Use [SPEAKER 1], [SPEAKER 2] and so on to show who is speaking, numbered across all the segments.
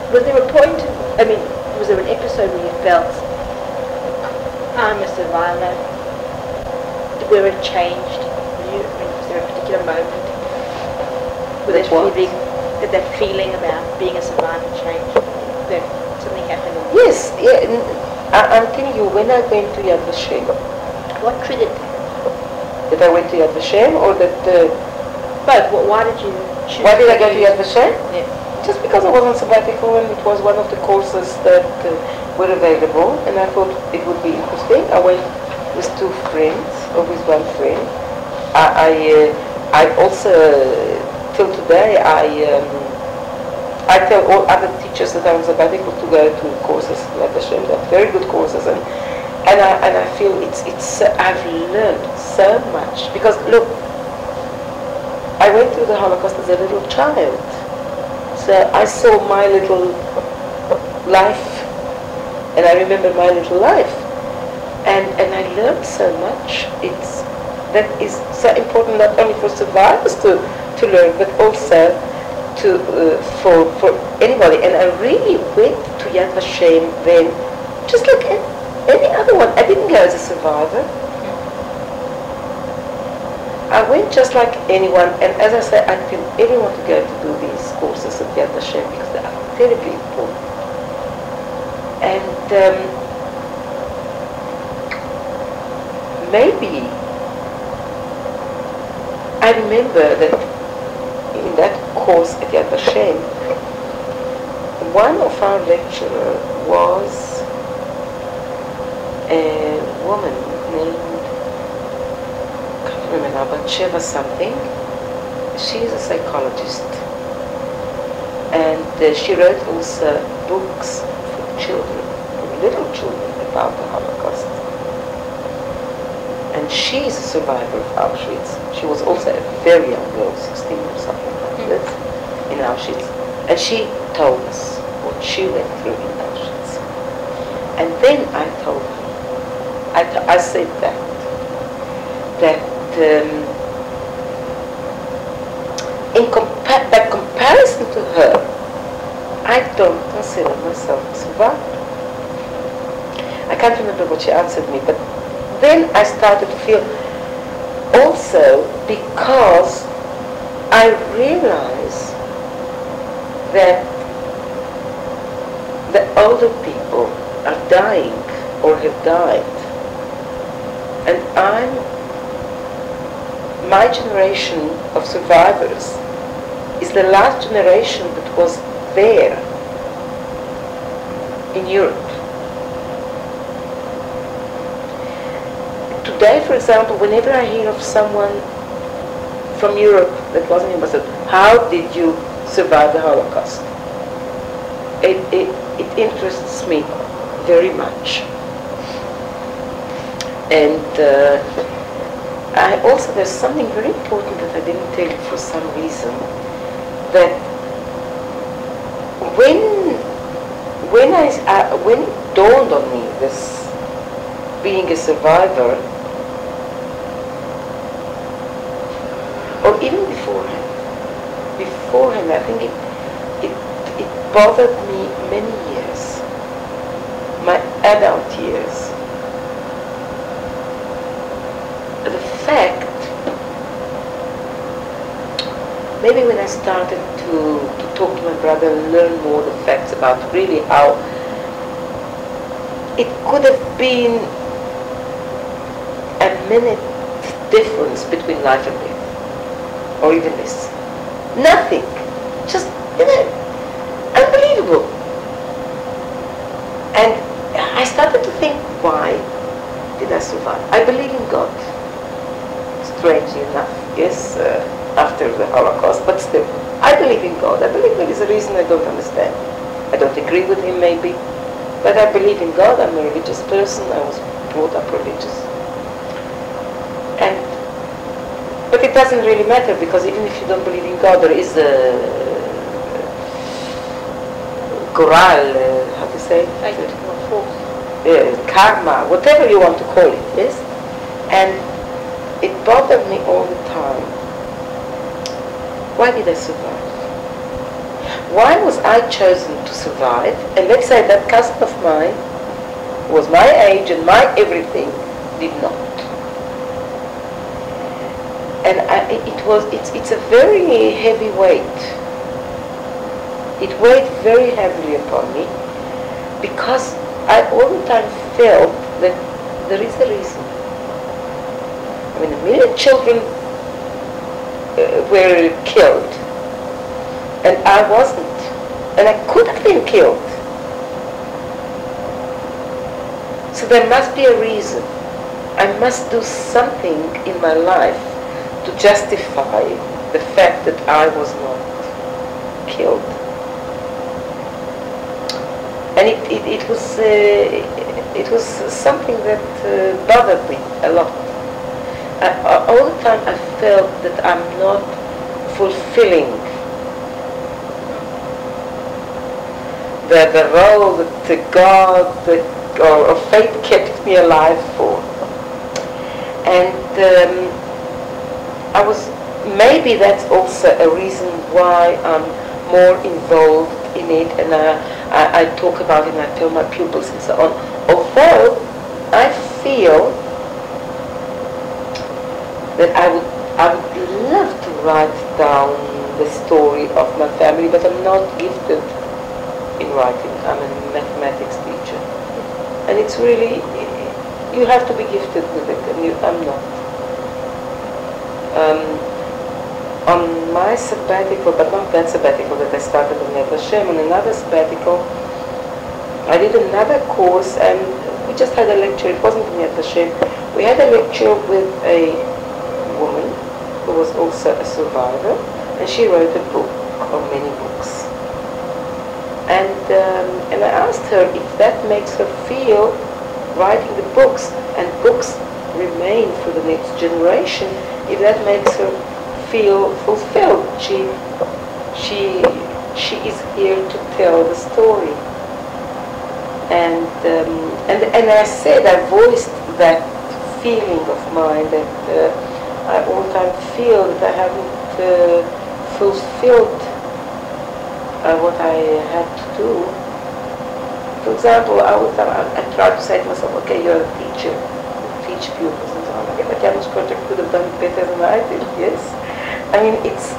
[SPEAKER 1] Was there a point, I mean, was there an episode where you felt, I'm a survivor, where it changed you? I mean, was there a particular moment where that feeling about being a survivor changed? That something happened?
[SPEAKER 2] Yes, yeah, I'm telling you, when I went to Yad Vashem.
[SPEAKER 1] What triggered that?
[SPEAKER 2] That I went to Yad Vashem, or that...
[SPEAKER 1] Both. Why did you choose?
[SPEAKER 2] Why did I go to Yad Vashem?
[SPEAKER 1] Yeah.
[SPEAKER 2] Just because I was on sabbatical and it was one of the courses that were available, and I thought it would be interesting. I went with two friends, or with one friend. I also, till today, I tell all other teachers that are on sabbatical to go to courses like Hashem. They're very good courses, and I feel I've learned so much, because look, I went through the Holocaust as a little child, so I saw my little life, and I remember my little life, and I learned so much. That is so important, not only for survivors to learn, but also for anybody. And I really went to Yad Vashem then, just like any other one. I didn't go as a survivor. I went just like anyone, and as I said, I tell everyone to go to do these courses at Yad Vashem because they are terribly important. And maybe I remember that in that course at Yad Vashem, one of our lecturers was a woman named, I can't remember, but Sheva something. She is a psychologist, and she wrote also books for children, for little children, about the Holocaust. And she is a survivor of Auschwitz. She was also a very young girl, 16 or something like that, in Auschwitz. And she told us what she went through in Auschwitz. And then I told her, I said that by comparison to her, I don't consider myself a survivor. I can't remember what she answered me, but then I started to feel also, because I realized that the older people are dying or have died, and my generation of survivors is the last generation that was there in Europe. Today, for example, whenever I hear of someone from Europe that wasn't in Brazil, how did you survive the Holocaust? It interests me very much. And there's something very important that I didn't tell you for some reason, that when it dawned on me, this being a survivor, or even beforehand, I think it bothered me many years, my adult years. The fact, maybe when I started to talk to my brother and learn more the facts about really how it could have been a minute difference between life and death, or even less. Nothing. Just, unbelievable. And I started to think, why did I survive? I believe in God. Strangely enough, yes, after the Holocaust, but still, I believe in God. I believe there is a reason I don't understand. I don't agree with him, maybe, but I believe in God. I'm a religious person. I was brought up religious. But it doesn't really matter, because even if you don't believe in God, there is a goral, how to say? Karma, whatever you want to call it, yes? And it bothered me all the time. Why did I survive? why was I chosen to survive? And let's say that cousin of mine, who was my age and my everything, did not. And it's a very heavy weight. It weighed very heavily upon me because I all the time felt that there is a reason. I mean, 1 million children were killed, and I wasn't, and I could have been killed. So there must be a reason. I must do something in my life to justify the fact that I was not killed. And it was something that bothered me a lot. All the time I felt that I'm not fulfilling the role that God or fate kept me alive for. And maybe that's also a reason why I'm more involved in it, and I talk about it and I tell my pupils and so on. Although I feel that I would love to write down the story of my family, but I'm not gifted in writing. I'm a mathematics teacher. And it's really, you have to be gifted with it, and I'm not. On my sabbatical, but not that sabbatical that I started on Yad Vashem, on another sabbatical, I did another course, and we just had a lecture. It wasn't in Yad Vashem. We had a lecture with a woman who was also a survivor, and she wrote a book, or many books. And I asked her if that makes her feel, writing the books, and books remain for the next generation, if that makes her feel fulfilled. She is here to tell the story. And I said, I voiced that feeling of mine that I all the time feel that I haven't fulfilled what I had to do. For example, I tried to say to myself, okay, you're a teacher, you teach pupils and so on. Okay, but Janusz Project could have done it better than I did, yes. I mean, it's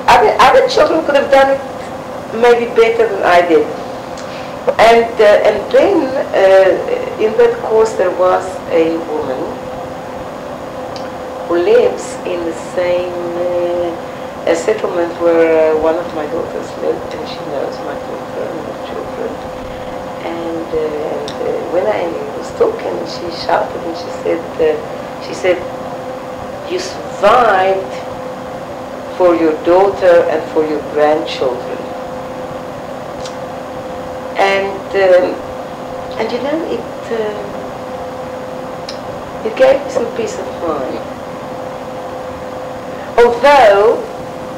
[SPEAKER 2] other children could have done it maybe better than I did. And then in that course there was a woman who lives in the same a settlement where one of my daughters lived, and she knows my daughter and my children. And when I was talking, she shouted and she said, you survived for your daughter and for your grandchildren. And you know, it gave me some peace of mind. Although,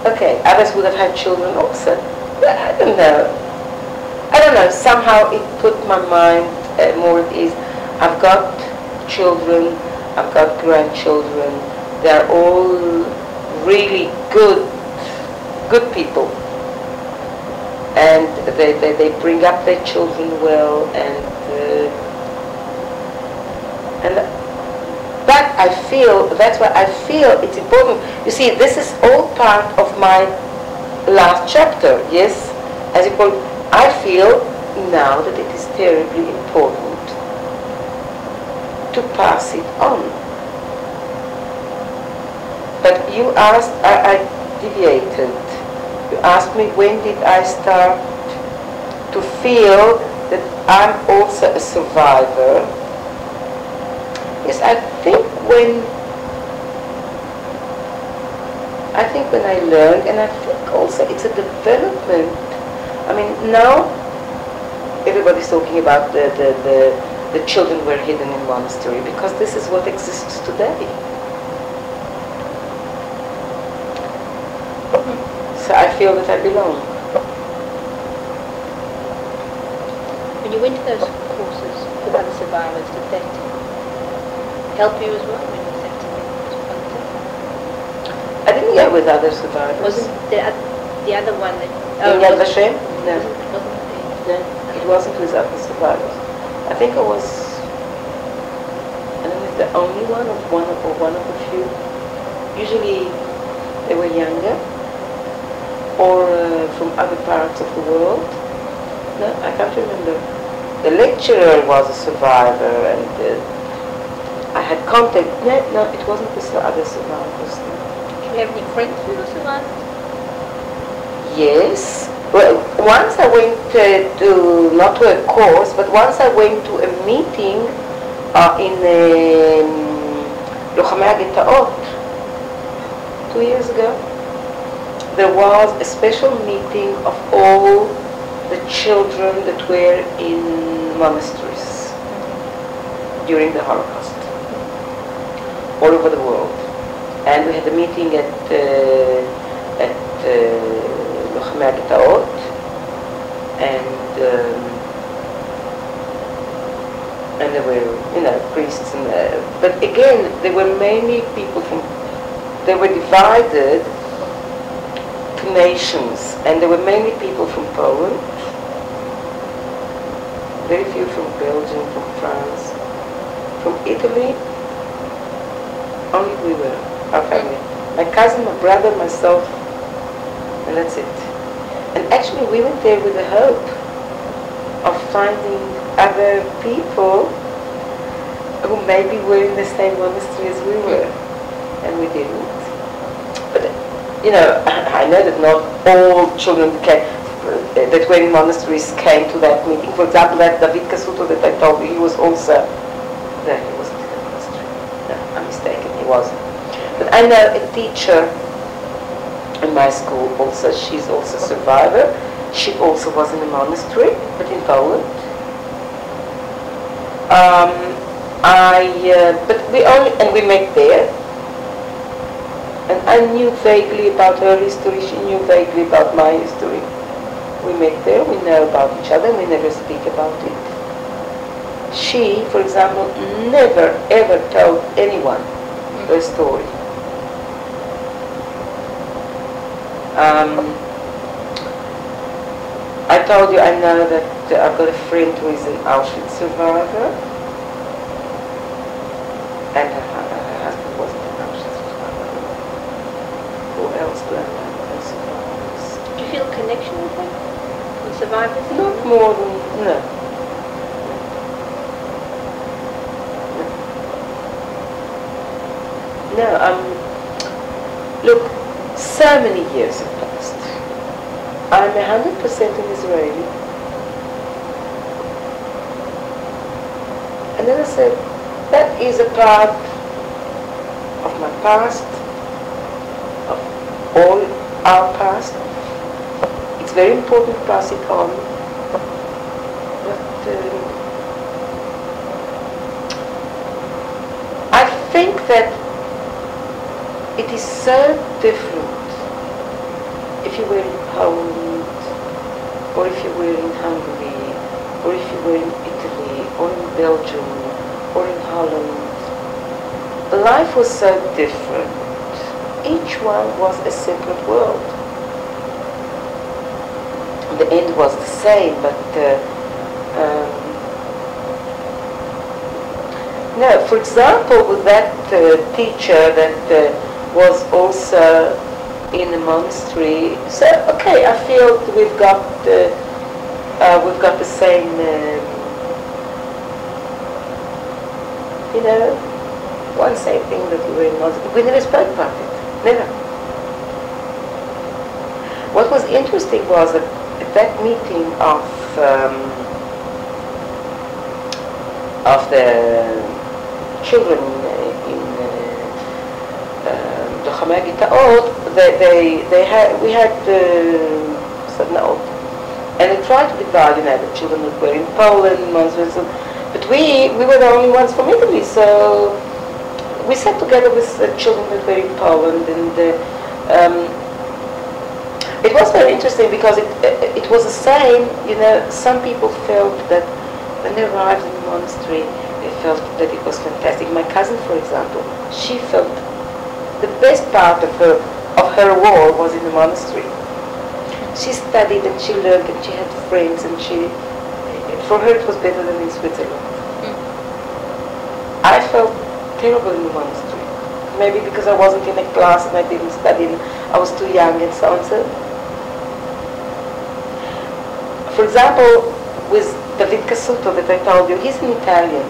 [SPEAKER 2] okay, others would have had children also. But I don't know. Somehow it put my mind more at ease. I've got children, I've got grandchildren. They're all really good people. And they bring up their children well, and that I feel, that's why I feel it's important. You see, this is all part of my last chapter, yes? As you call it, I feel now that it is terribly important to pass it on. But you asked, I deviated. You asked me when did I start to feel that I'm also a survivor. Yes, I think when I learned, and I think also it's a development. I mean, now everybody's talking about the children were hidden in monastery, because this is what exists today. So I feel that I belong.
[SPEAKER 1] When you went to those courses with other survivors, did that help you as well when you said to me?
[SPEAKER 2] I didn't go with other survivors.
[SPEAKER 1] Wasn't the other one that
[SPEAKER 2] In Yad Vashem? No.
[SPEAKER 1] No.
[SPEAKER 2] It wasn't with other survivors. I think I was, I don't know if the only one or one of the few. Usually they were younger or from other parts of the world. No, I can't remember. The lecturer was a survivor and I had contact. No, it wasn't with the other survivors. No.
[SPEAKER 1] Do you have any friends who were survivors?
[SPEAKER 2] Yes. Well, once I went to, not to a course, but once I went to a meeting in לוחמי הגטאות 2 years ago. There was a special meeting of all the children that were in monasteries during the Holocaust, all over the world. And we had a meeting at לוחמי הגטאות, and there were, priests, and but again, there were mainly people from. They were divided to nations, and there were mainly people from Poland, very few from Belgium, from France, from Italy. Only we were, our family. My cousin, my brother, myself, and that's it. And actually, we went there with the hope of finding other people who maybe were in the same monastery as we were, and we didn't. But I know that not all children that were in monasteries came to that meeting. For example, that David Kasuto that I told you, he was also. No, he wasn't in a monastery. No, I'm mistaken, he wasn't. But I know a teacher in my school also. She's also a survivor. She also was in a monastery, but in Poland. But we met there, and I knew vaguely about her history, she knew vaguely about my history. We met there, we know about each other, we never speak about it. She, for example, never ever told anyone her story. I told you I know that I've got a friend who is an Auschwitz survivor, and her husband wasn't an Auschwitz survivor. Who else do I know as survivors?
[SPEAKER 1] Do you feel a connection with them? With survivors?
[SPEAKER 2] Not more than, no. No, look, so many years have passed. I'm 100% an Israeli. And then I said, that is a part of my past, of all our past. It's very important to pass it on. But I think that it is so different if you were in Poland, or if you were in Hungary, or if you were in Italy, or in Belgium, or in Holland. Life was so different. Each one was a separate world. The end was the same, but no, for example, with that teacher that was also in a monastery. So okay, I feel we've got the same, one same thing that we were in monastery. We never spoke about it, never. What was interesting was that at that meeting of the children in לוחמי הגטאות, we had סדנאות, and they tried to divide, the children that were in Poland, but we were the only ones from Italy, so we sat together with the children that were in Poland, and it was very interesting because it was the same, some people felt that when they arrived in the monastery, they felt that it was fantastic. My cousin, for example, she felt the best part of her war was in the monastery. she studied and she learned and she had friends and for her it was better than in Switzerland. I felt terrible in the monastery. Maybe because I wasn't in a class and I didn't study and I was too young and so on. So, for example, with David Cassuto that I told you, he's an Italian.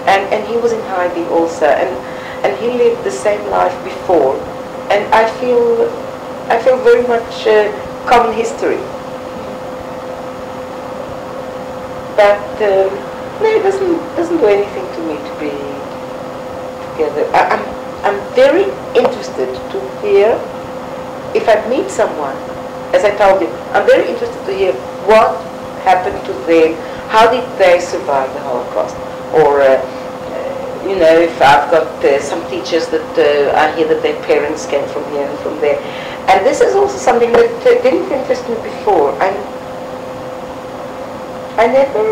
[SPEAKER 2] And he was in hiding also, and he lived the same life before. And I feel very much common history. But no, it doesn't do anything to me to be together. I'm very interested to hear, if I meet someone, as I told you, I'm very interested to hear what happened to them, how did they survive the Holocaust, or you know, if I've got some teachers that I hear that their parents came from here and from there. And this is also something that didn't interest me before. I never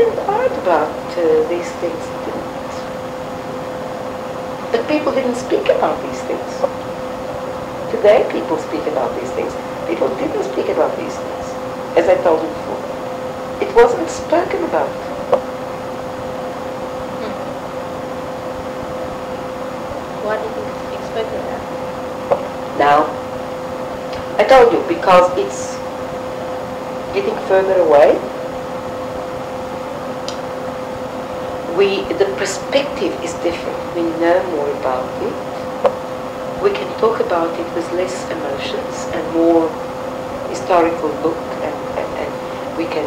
[SPEAKER 2] inquired about these things. But people didn't speak about these things. Today people speak about these things. People didn't speak about these things, as I told you before. It wasn't spoken about.
[SPEAKER 1] Why do you think it's being spoken about?
[SPEAKER 2] Now, I told you, because it's getting further away. The perspective is different. We know more about it. We can talk about it with less emotions and more historical book, and we can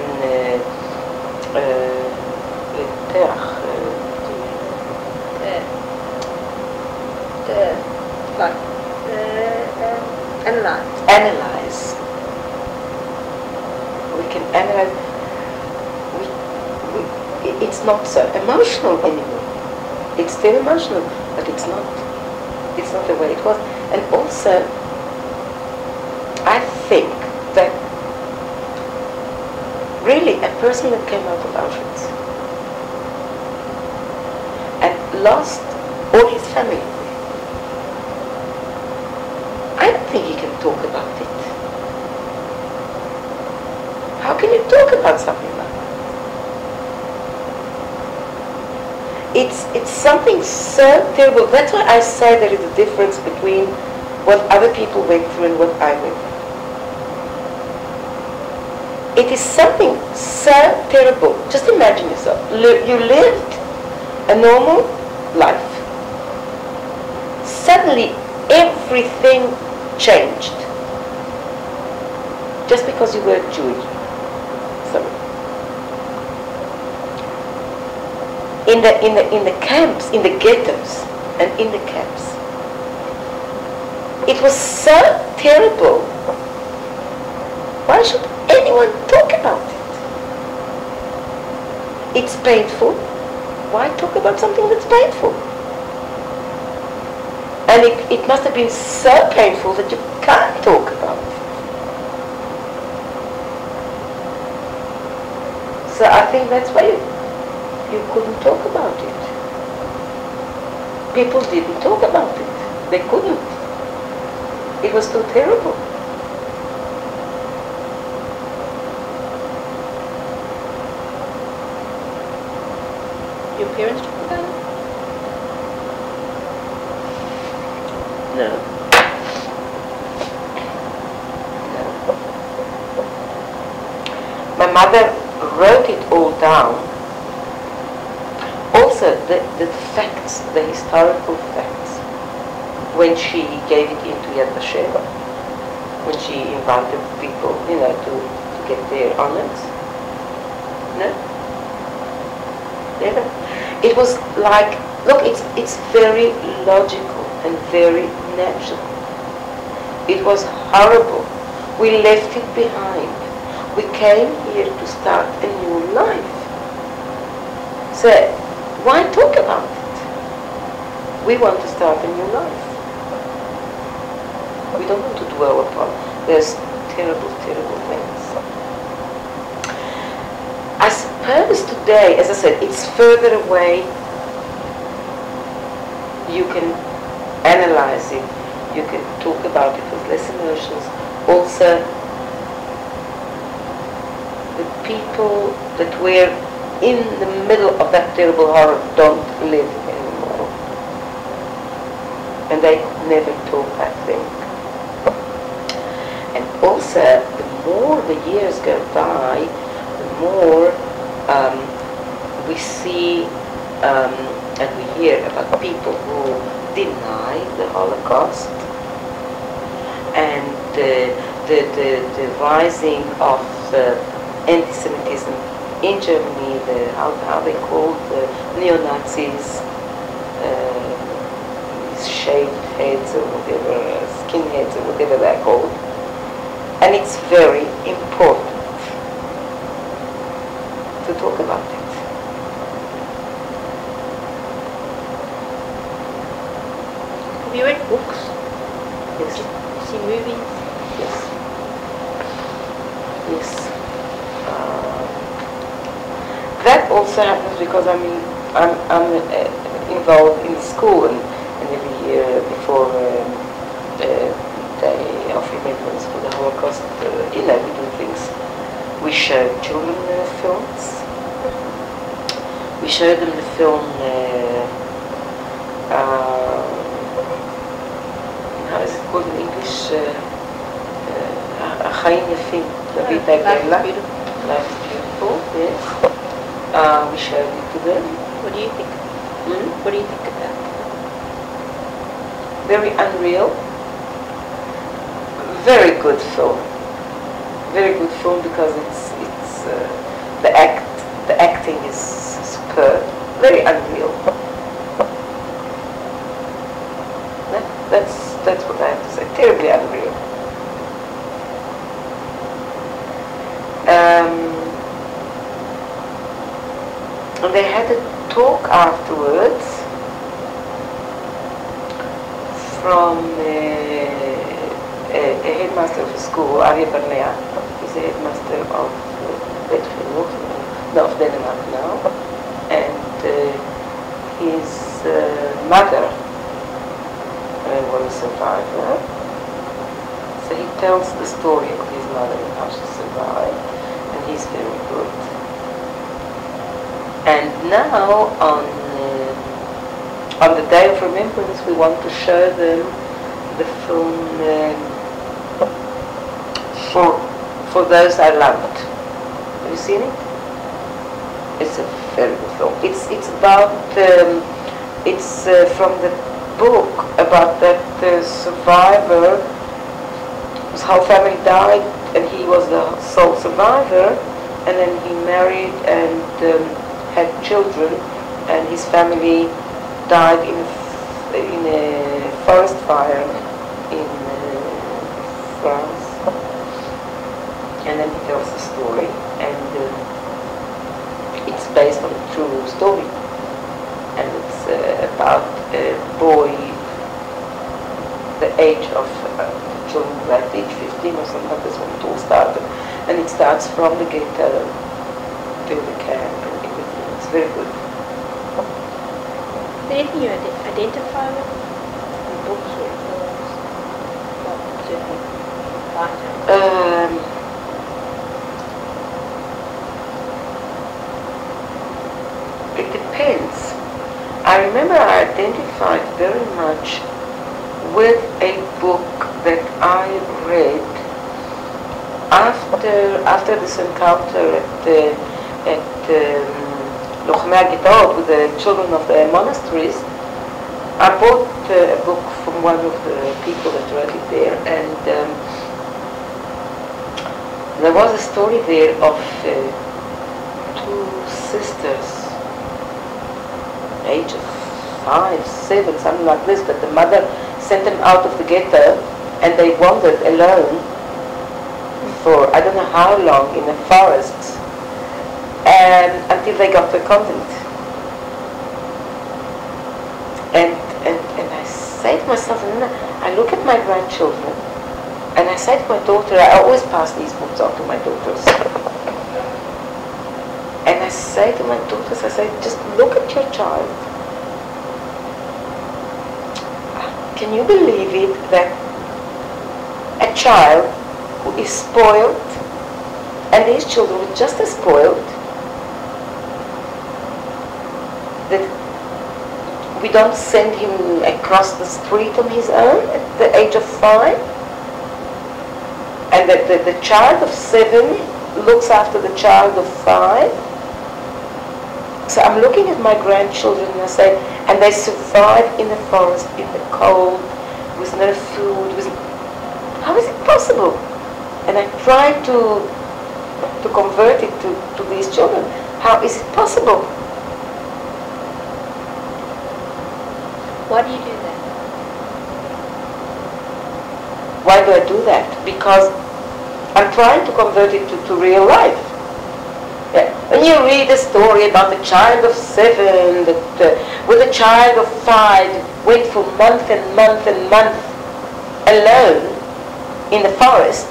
[SPEAKER 2] analyze. We can analyze. It's not so emotional anymore. It's still emotional, but it's not the way it was. And also, I think that really a person that came out of Auschwitz and lost all his family, I don't think he can talk about it. How can you talk about something like that? It's something so terrible. That's why I say there is a difference between what other people went through and what I went through. It is something so terrible. Just imagine yourself. You lived a normal life. Suddenly everything changed. Just because you were Jewish. In the camps, in the ghettos, and in the camps, it was so terrible. Why should anyone talk about it? It's painful. Why talk about something that's painful? And it must have been so painful that you can't talk about it. So I think that's why you couldn't talk about it. People didn't talk about it. They couldn't. It was too terrible.
[SPEAKER 1] Your parents talked about it?
[SPEAKER 2] No. My mother wrote it all down. Also, the facts, the historical facts, when she gave it into Yad Vashem, when she invited people, you know, to get their honors. No? Never. It was like, look, it's very logical and very natural. It was horrible. We left it behind. We came here to start a new life. So, why talk about it? We want to start a new life. We don't want to dwell upon those terrible, terrible things. I suppose today, as I said, it's further away. You can analyze it. you can talk about it with less emotions. Also, the people that were in the middle of that terrible horror don't live anymore. And they never talk, I think. And also, the more the years go by, the more we see and we hear about people who deny the Holocaust, and the rising of anti-Semitism in Germany, how they called the neo-Nazis, shaved heads or whatever, skinheads or whatever they're called. And it's very important to talk about it.
[SPEAKER 1] Have you read books?
[SPEAKER 2] Yes.
[SPEAKER 1] Did you see movies?
[SPEAKER 2] Yes. Yes. That also happens because I'm involved in school, and every year before the Day of Remembrance for the Holocaust, we do things. We show children films. We show them the film. How is it called in English? החיים יפים, דוד הגאלה. Life is beautiful, yes. We showed it to them.
[SPEAKER 1] What do you think? What do you think of that?
[SPEAKER 2] Very unreal. Very good film. Very good film because it's the acting is superb. Very unreal. That's what I have to say. Terribly unreal. And they had a talk afterwards from a headmaster of a school, Arya Barnea. He's a headmaster of of Denmark now, and his mother was a survivor. So he tells the story of his mother and how she survived, and he's very good. And now on the Day of Remembrance, we want to show them the film for those I loved. Have you seen it? It's a very good film. It's about it's from the book about that survivor whose whole family died, and he was the sole survivor, and then he married and had children, and his family died in a forest fire in France. And then he tells the story, and it's based on a true story, and it's about a boy, the age of children, like age 15 or something like this, when it all started, and it starts from the ghetto to the camp and everything. It's very good.
[SPEAKER 1] Is there anything you identify with in books or films? Well, certainly writer.
[SPEAKER 2] It depends. I remember I identified very much with a book that I read after this encounter at לוחמי הגטאות with the children of the monasteries. I bought a book from one of the people that wrote it there, and there was a story there of two sisters, age of 5, 7, something like this, but the mother sent them out of the ghetto, and they wandered alone for I don't know how long in the forests, until they got to a convent. And I say to myself, and then I look at my grandchildren, and I say to my daughter, I always pass these books on to my daughters. And I say to my daughters, I say, just look at your child. can you believe it that a child who is spoiled, and these children were just as spoiled, that we don't send him across the street on his own at the age of 5, and that the child of 7 looks after the child of 5. So I'm looking at my grandchildren and I say, and they survive in the forest, in the cold, with no food. How is it possible? And I try to convert it to these children. How is it possible?
[SPEAKER 1] Why do you do that?
[SPEAKER 2] Why do I do that? Because I'm trying to convert it to real life. Yeah. When you read a story about a child of 7 that with a child of 5 went for month and month and month alone in the forest,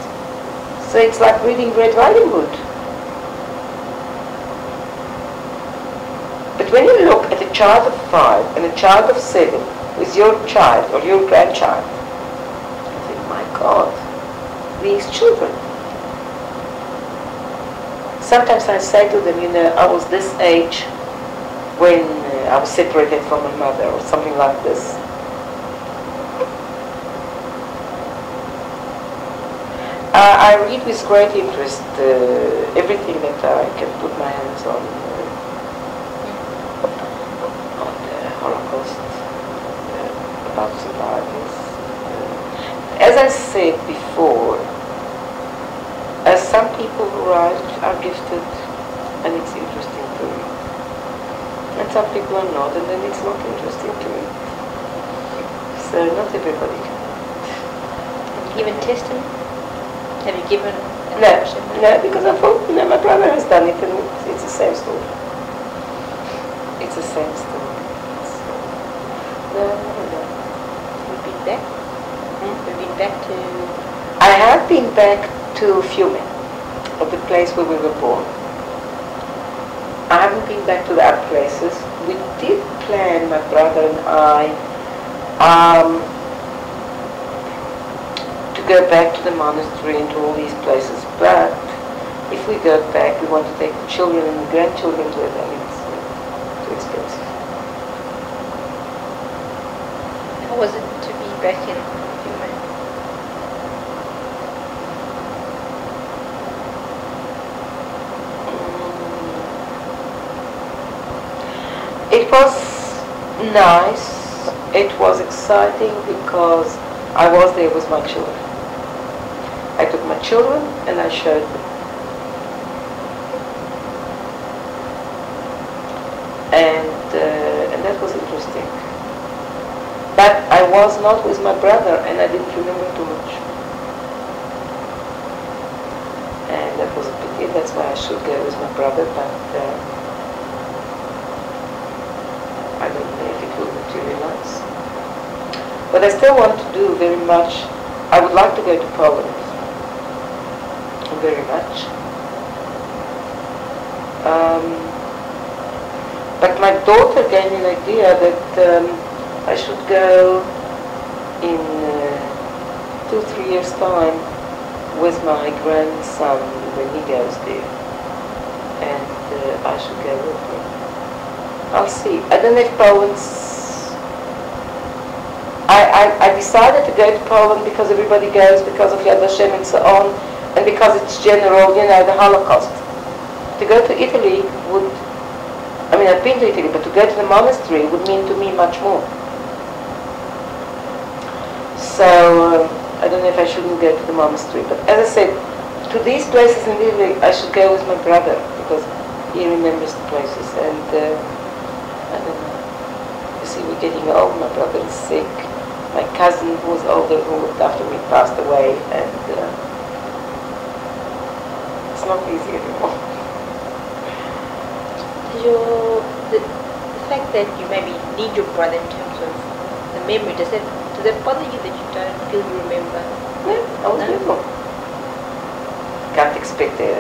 [SPEAKER 2] so it's like reading Red Riding Hood. But when you look at a child of 5 and a child of 7 with your child or your grandchild, you think, my God, these children. Sometimes I say to them, I was this age when I was separated from my mother or something like this. I read with great interest everything that I can put my hands on the Holocaust, about survivors. As I said before, some people who write are gifted and it's interesting to read. And some people are not, and then it's not interesting to read. So not everybody can.
[SPEAKER 1] Have you given testimony? Have you given
[SPEAKER 2] No, because I thought, my brother has done it and it's the same story. It's the same story. So, no.
[SPEAKER 1] You've been back? You've been back to...
[SPEAKER 2] I have been back to Fiume, of the place where we were born. I haven't been back to the other places. We did plan, my brother and I, to go back to the monastery and to all these places, but if we go back, we want to take the children and the grandchildren with them. It's too expensive.
[SPEAKER 1] How was it to be back in Fiume?
[SPEAKER 2] It was nice, it was exciting because I was there with my children. I took my children and I showed them. And that was interesting. But I was not with my brother and I didn't remember too much. And that was a pity, that's why I should go with my brother, but I don't know if it will materialize. But I still want to do very much. I would like to go to Poland. Very much. But my daughter gave me an idea that I should go in 2-3 years' time with my grandson when he goes there. And I should go with him. I'll see. I don't know if Poland's... I decided to go to Poland because everybody goes, because of Yad Vashem and so on, and because it's general, the Holocaust. To go to Italy would... I mean, I've been to Italy, but to go to the monastery would mean to me much more. So, I don't know if I shouldn't go to the monastery, but as I said, to these places in Italy, I should go with my brother, because he remembers the places, and I don't know. You see, we're getting old, my brother is sick, my cousin who was older, who looked after me, passed away, and it's not easy anymore.
[SPEAKER 1] The fact that you maybe need your brother in terms of the memory, does that bother you that you don't feel you remember?
[SPEAKER 2] Yeah, I was little. Can't expect a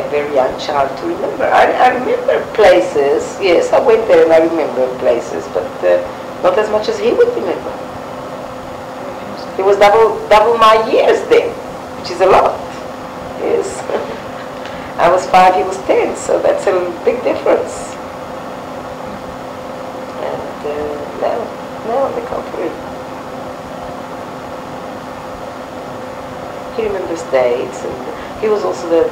[SPEAKER 2] very young child to remember. I remember places, yes, I went there and I remember places, but not as much as he would remember. He was double my years then, which is a lot. Yes. I was 5, he was 10, so that's a big difference. And no, on the contrary. He remembers dates, and he was also the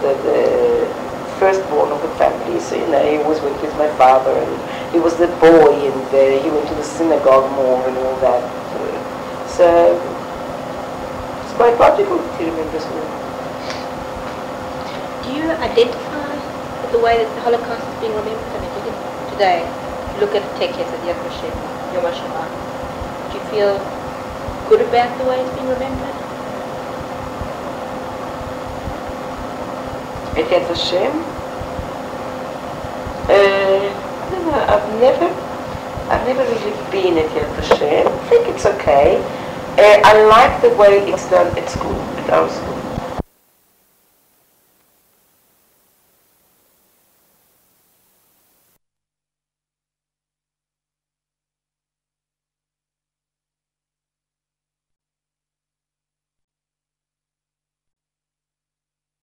[SPEAKER 2] firstborn of the family, so he always went with my father, and he was the boy, and he went to the synagogue more and all that. So it's quite logical that he remembers me.
[SPEAKER 1] Do you identify with the way that the Holocaust is being remembered? I mean, today, look at the text at Yad Vashem, Yom HaShoah. Do you feel good about the way it's being remembered?
[SPEAKER 2] At Yad Vashem? I've never really been at Yad Vashem. I think it's okay. I like the way it's done at school, at our school.